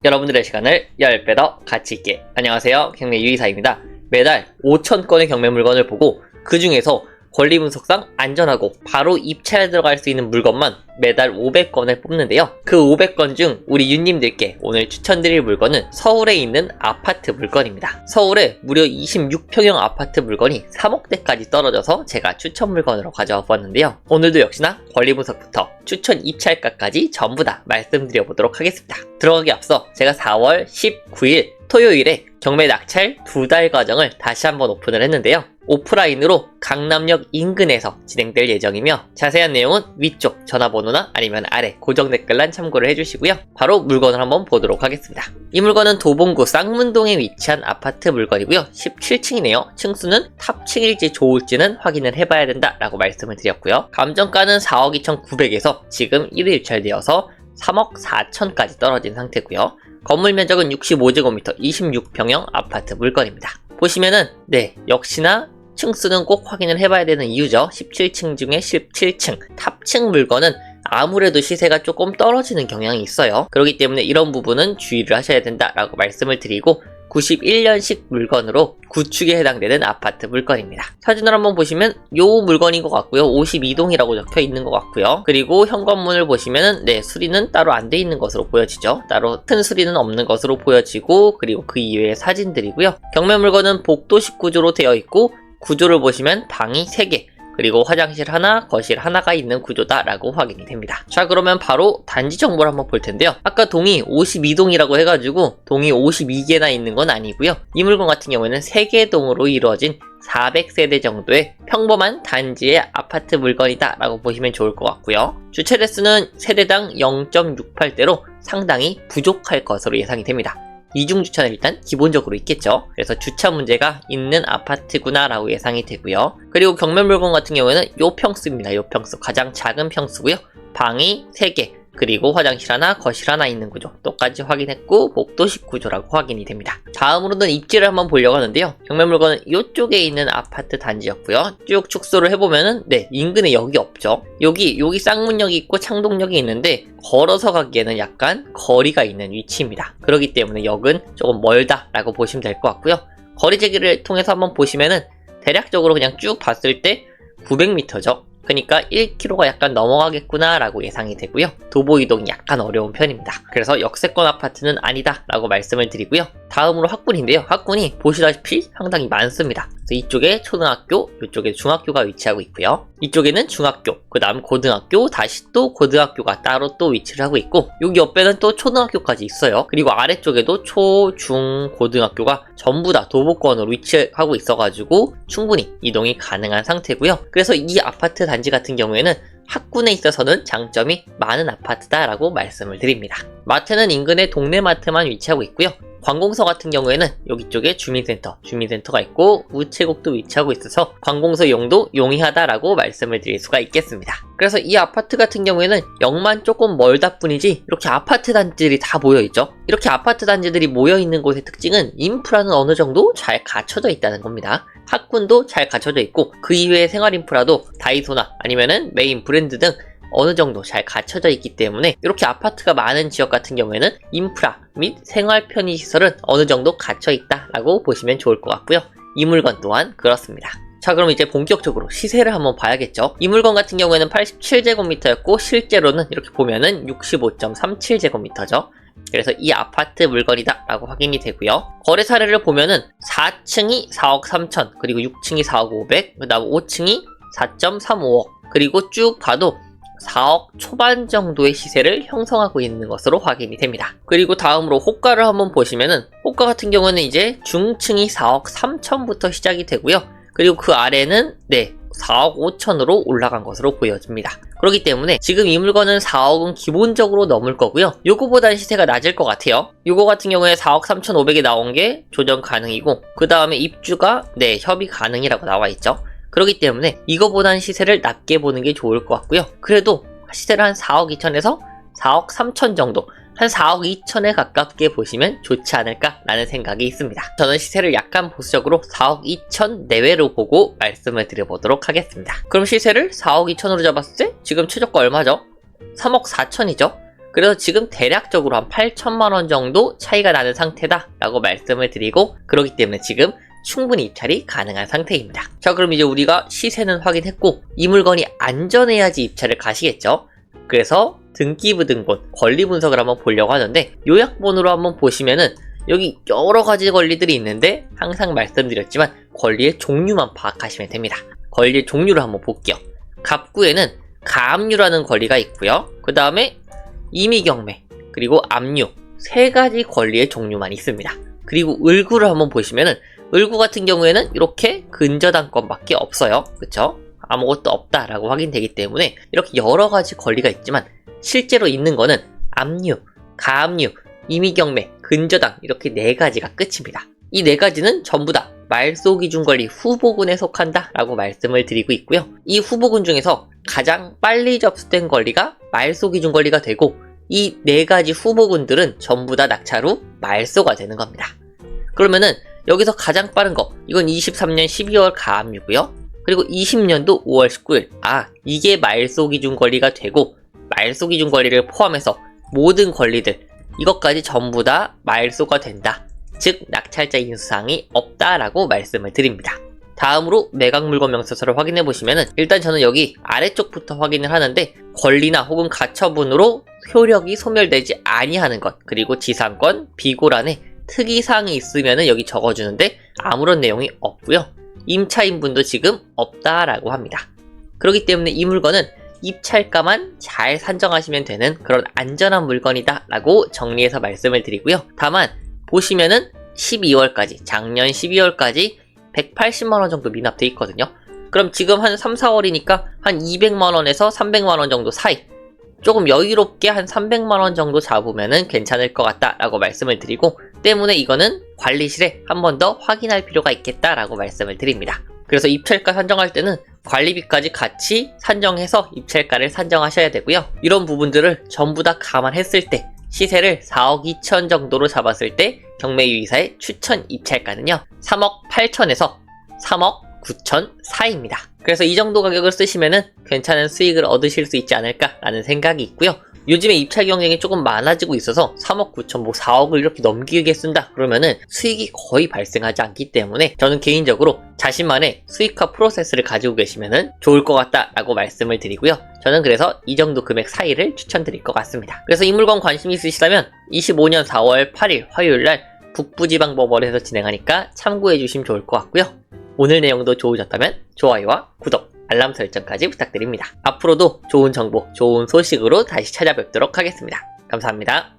여러분들의 시간을 10배 더 가치 있게. 안녕하세요, 경매 유이사입니다. 매달 5,000건의 경매 물건을 보고 그 중에서 권리 분석상 안전하고 바로 입찰에 들어갈 수 있는 물건만 매달 500건을 뽑는데요. 그 500건 중 우리 유님들께 오늘 추천드릴 물건은 서울에 있는 아파트 물건입니다. 서울에 무려 26평형 아파트 물건이 3억대까지 떨어져서 제가 추천 물건으로 가져와 보았는데요. 오늘도 역시나 권리 분석부터 추천 입찰가까지 전부 다 말씀드려 보도록 하겠습니다. 들어가기 앞서 제가 4월 19일 토요일에 경매 낙찰 2달 과정을 다시 한번 오픈을 했는데요. 오프라인으로 강남역 인근에서 진행될 예정이며 자세한 내용은 위쪽 전화번호나 아니면 아래 고정 댓글란 참고를 해주시고요. 바로 물건을 한번 보도록 하겠습니다. 이 물건은 도봉구 쌍문동에 위치한 아파트 물건이고요. 17층이네요. 층수는 탑층일지 좋을지는 확인을 해봐야 된다라고 말씀을 드렸고요. 감정가는 4억 2,900에서 지금 1회 입찰되어서 3억 4천까지 떨어진 상태고요. 건물 면적은 65제곱미터 26평형 아파트 물건입니다. 보시면은 역시나 층수는 꼭 확인을 해봐야 되는 이유죠. 17층 중에 17층 탑층 물건은 아무래도 시세가 조금 떨어지는 경향이 있어요. 그렇기 때문에 이런 부분은 주의를 하셔야 된다라고 말씀을 드리고 91년식 물건으로 구축에 해당되는 아파트 물건입니다. 사진을 한번 보시면 요 물건인 것 같고요. 52동이라고 적혀 있는 것 같고요. 그리고 현관문을 보시면은 수리는 따로 안 돼 있는 것으로 보여지죠. 따로 큰 수리는 없는 것으로 보여지고 그리고 그 이외의 사진들이고요. 경매 물건은 복도식 구조로 되어 있고 구조를 보시면 방이 3개 그리고 화장실 하나, 거실 하나가 있는 구조다라고 확인이 됩니다. 자, 그러면 바로 단지 정보를 한번 볼 텐데요. 아까 동이 52동이라고 해가지고 동이 52개나 있는 건 아니고요. 이 물건 같은 경우에는 3개 동으로 이루어진 400세대 정도의 평범한 단지의 아파트 물건이다 라고 보시면 좋을 것 같고요. 주차 대수는 세대당 0.68대로 상당히 부족할 것으로 예상이 됩니다. 이중 주차는 일단 기본적으로 있겠죠. 그래서 주차 문제가 있는 아파트구나 라고 예상이 되고요. 그리고 경매 물건 같은 경우에는 요 평수입니다. 요 평수 가장 작은 평수고요. 방이 3개 그리고 화장실 하나, 거실 하나 있는 구조 똑같이 확인했고 복도식 구조라고 확인이 됩니다. 다음으로는 입지를 한번 보려고 하는데요. 경매 물건은 이쪽에 있는 아파트 단지였고요. 쭉 축소를 해보면은 인근에 역이 없죠. 여기 쌍문역이 있고 창동역이 있는데 걸어서 가기에는 약간 거리가 있는 위치입니다. 그렇기 때문에 역은 조금 멀다라고 보시면 될 것 같고요. 거리 재기를 통해서 한번 보시면은 대략적으로 그냥 쭉 봤을 때 900m죠. 그러니까 1km가 약간 넘어가겠구나 라고 예상이 되고요. 도보 이동이 약간 어려운 편입니다. 그래서 역세권 아파트는 아니다 라고 말씀을 드리고요. 다음으로 학군인데요. 학군이 보시다시피 상당히 많습니다. 그래서 이쪽에 초등학교, 이쪽에 중학교가 위치하고 있고요. 이쪽에는 중학교, 그 다음 고등학교, 다시 또 고등학교가 따로 또 위치를 하고 있고 여기 옆에는 또 초등학교까지 있어요. 그리고 아래쪽에도 초, 중, 고등학교가 전부 다 도보권으로 위치하고 있어가지고 충분히 이동이 가능한 상태고요. 그래서 이 아파트 단지 같은 경우에는 학군에 있어서는 장점이 많은 아파트다라고 말씀을 드립니다. 마트는 인근에 동네 마트만 위치하고 있고요. 관공서 같은 경우에는 여기 쪽에 주민센터가 있고 우체국도 위치하고 있어서 관공서 용도 용이하다라고 말씀을 드릴 수가 있겠습니다. 그래서 이 아파트 같은 경우에는 역만 조금 멀다 뿐이지 이렇게 아파트 단지들이 다 모여있죠. 이렇게 아파트 단지들이 모여있는 곳의 특징은 인프라는 어느 정도 잘 갖춰져 있다는 겁니다. 학군도 잘 갖춰져 있고 그 이외의 생활 인프라도 다이소나 아니면은 메인 브랜드 등 어느 정도 잘 갖춰져 있기 때문에 이렇게 아파트가 많은 지역 같은 경우에는 인프라 및 생활 편의시설은 어느 정도 갖춰 있다라고 보시면 좋을 것 같고요. 이 물건 또한 그렇습니다. 자, 그럼 이제 본격적으로 시세를 한번 봐야겠죠. 이 물건 같은 경우에는 87제곱미터였고 실제로는 이렇게 보면은 65.37제곱미터죠. 그래서 이 아파트 물건이다 라고 확인이 되고요. 거래 사례를 보면은 4층이 4억 3천 그리고 6층이 4억 500 그 다음 5층이 4.35억 그리고 쭉 봐도 4억 초반 정도의 시세를 형성하고 있는 것으로 확인이 됩니다. 그리고 다음으로 호가를 한번 보시면은 호가 같은 경우는 이제 중층이 4억 3천부터 시작이 되고요. 그리고 그 아래는 4억 5천으로 올라간 것으로 보여집니다. 그렇기 때문에 지금 이 물건은 4억은 기본적으로 넘을 거고요. 요거보다는 시세가 낮을 것 같아요. 요거 같은 경우에 4억 3,500에 나온 게 조정 가능이고 그 다음에 입주가 협의 가능이라고 나와 있죠. 그렇기 때문에 이거보다는 시세를 낮게 보는 게 좋을 것 같고요. 그래도 시세를 한 4억 2천에서 4억 3천 정도 한 4억 2천에 가깝게 보시면 좋지 않을까라는 생각이 있습니다. 저는 시세를 약간 보수적으로 4억 2천 내외로 보고 말씀을 드려보도록 하겠습니다. 그럼 시세를 4억 2천으로 잡았을 때 지금 최저가 얼마죠? 3억 4천이죠? 그래서 지금 대략적으로 한 8천만원 정도 차이가 나는 상태다 라고 말씀을 드리고, 그렇기 때문에 지금 충분히 입찰이 가능한 상태입니다. 자, 그럼 이제 우리가 시세는 확인했고 이 물건이 안전해야지 입찰을 가시겠죠. 그래서 등기부등본, 권리 분석을 한번 보려고 하는데, 요약본으로 한번 보시면은 여기 여러 가지 권리들이 있는데 항상 말씀드렸지만 권리의 종류만 파악하시면 됩니다. 권리의 종류를 한번 볼게요. 갑구에는 가압류라는 권리가 있고요. 그 다음에 임의경매, 그리고 압류, 세 가지 권리의 종류만 있습니다. 그리고 을구를 한번 보시면은 을구 같은 경우에는 이렇게 근저당권밖에 없어요. 그쵸? 아무것도 없다라고 확인되기 때문에 이렇게 여러 가지 권리가 있지만 실제로 있는 거는 압류, 가압류, 임의경매, 근저당 이렇게 네 가지가 끝입니다. 이 네 가지는 전부 다 말소기준권리 후보군에 속한다 라고 말씀을 드리고 있고요. 이 후보군 중에서 가장 빨리 접수된 권리가 말소기준권리가 되고, 이 네 가지 후보군들은 전부 다 낙찰 후 말소가 되는 겁니다. 그러면은 여기서 가장 빠른 거, 이건 23년 12월 가압류고요. 그리고 20년도 5월 19일, 이게 말소기준권리가 되고, 말소기준권리를 포함해서 모든 권리들, 이것까지 전부 다 말소가 된다. 즉 낙찰자 인수사항이 없다라고 말씀을 드립니다. 다음으로 매각물건명세서를 확인해 보시면은, 일단 저는 여기 아래쪽부터 확인을 하는데, 권리나 혹은 가처분으로 효력이 소멸되지 아니하는 것, 그리고 지상권, 비고란에 특이사항이 있으면은 여기 적어주는데 아무런 내용이 없고요. 임차인분도 지금 없다라고 합니다. 그렇기 때문에 이 물건은 입찰가만 잘 산정하시면 되는 그런 안전한 물건이다 라고 정리해서 말씀을 드리고요. 다만 보시면은 12월까지, 작년 12월까지 180만원 정도 미납돼 있거든요. 그럼 지금 한 3, 4월이니까 한 200만원에서 300만원 정도 사이, 조금 여유롭게 한 300만원 정도 잡으면은 괜찮을 것 같다 라고 말씀을 드리고, 때문에 이거는 관리실에 한 번 더 확인할 필요가 있겠다 라고 말씀을 드립니다. 그래서 입찰가 산정할 때는 관리비까지 같이 산정해서 입찰가를 산정하셔야 되고요. 이런 부분들을 전부 다 감안했을 때 시세를 4억 2천 정도로 잡았을 때 경매유의사의 추천 입찰가는요 3억 8천에서 3억 9천 사이입니다. 그래서 이 정도 가격을 쓰시면은 괜찮은 수익을 얻으실 수 있지 않을까 라는 생각이 있고요. 요즘에 입찰 경쟁이 조금 많아지고 있어서 3억 9천, 4억을 이렇게 넘기게 쓴다 그러면은 수익이 거의 발생하지 않기 때문에 저는 개인적으로 자신만의 수익화 프로세스를 가지고 계시면은 좋을 것 같다 라고 말씀을 드리고요. 저는 그래서 이 정도 금액 사이를 추천드릴 것 같습니다. 그래서 이 물건 관심 있으시다면 25년 4월 8일 화요일날 북부지방법원에서 진행하니까 참고해 주시면 좋을 것 같고요. 오늘 내용도 좋으셨다면 좋아요와 구독, 알람 설정까지 부탁드립니다. 앞으로도 좋은 정보, 좋은 소식으로 다시 찾아뵙도록 하겠습니다. 감사합니다.